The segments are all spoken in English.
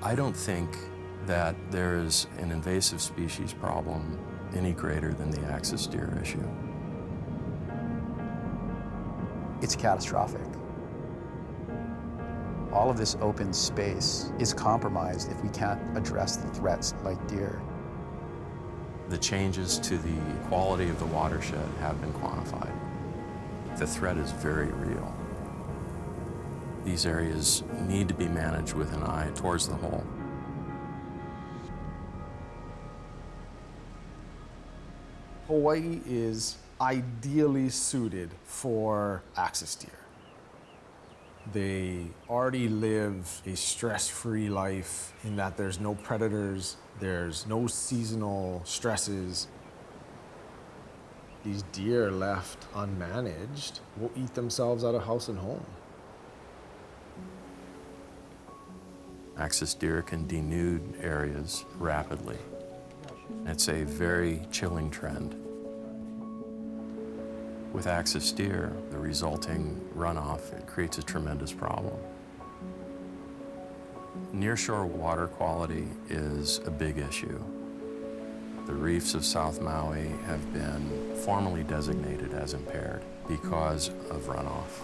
I don't think that there is an invasive species problem any greater than the axis deer issue. It's catastrophic. All of this open space is compromised if we can't address the threats like deer. The changes to the quality of the watershed have been quantified. The threat is very real. These areas need to be managed with an eye towards the whole. Hawaii is ideally suited for axis deer. They already live a stress-free life in that there's no predators, there's no seasonal stresses. These deer left unmanaged will eat themselves out of house and home. Axis deer can denude areas rapidly. It's a very chilling trend. With axis deer, the resulting runoff, it creates a tremendous problem. Nearshore water quality is a big issue. The reefs of South Maui have been formally designated as impaired because of runoff.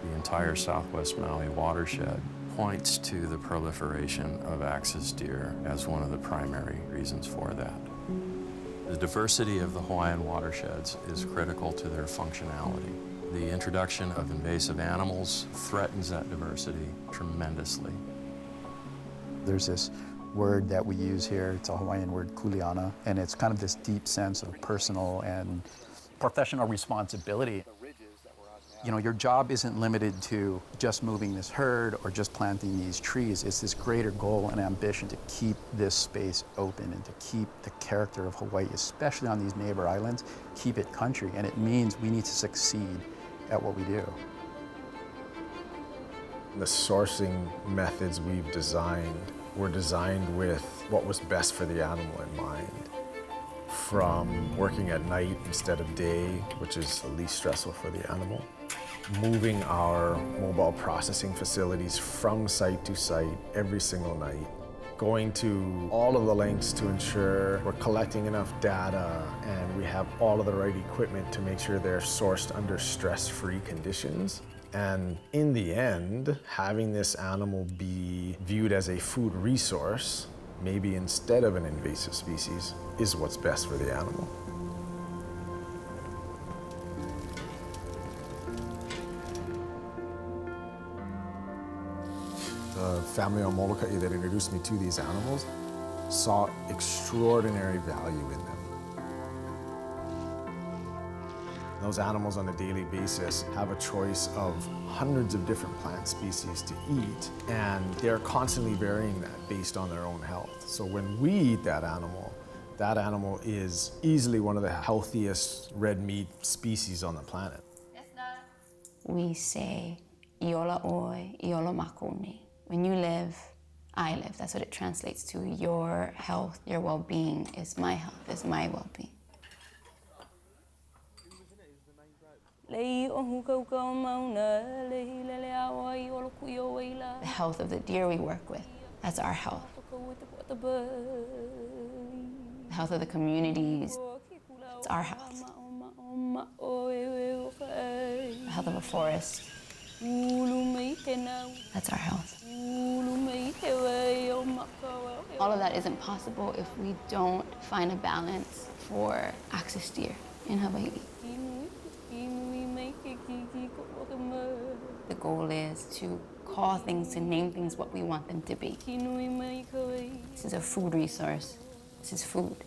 The entire Southwest Maui watershed points to the proliferation of axis deer as one of the primary reasons for that. The diversity of the Hawaiian watersheds is critical to their functionality. The introduction of invasive animals threatens that diversity tremendously. There's this word that we use here, it's a Hawaiian word, ku'ulani, and it's kind of this deep sense of personal and professional responsibility. You know, your job isn't limited to just moving this herd or just planting these trees. It's this greater goal and ambition to keep this space open and to keep the character of Hawaii, especially on these neighbor islands, keep it country. And it means we need to succeed at what we do. The sourcing methods we've designed were designed with what was best for the animal in mind. From working at night instead of day, which is the least stressful for the animal. Moving our mobile processing facilities from site to site every single night. Going to all of the lengths to ensure we're collecting enough data and we have all of the right equipment to make sure they're sourced under stress-free conditions. And in the end, having this animal be viewed as a food resource, maybe instead of an invasive species, is what's best for the animal. The family on Molokai that introduced me to these animals saw extraordinary value in them. Those animals on a daily basis have a choice of hundreds of different plant species to eat, and they're constantly varying that based on their own health. So when we eat that animal is easily one of the healthiest red meat species on the planet. We say, iola oi, iola makoni. When you live, I live. That's what it translates to. Your health, your well-being is my health, is my well-being. The health of the deer we work with, that's our health. The health of the communities, it's our health. The health of a forest, that's our health. All of that isn't possible if we don't find a balance for axis deer in Hawaii. The goal is to call things, to name things what we want them to be. This is a food resource. This is food.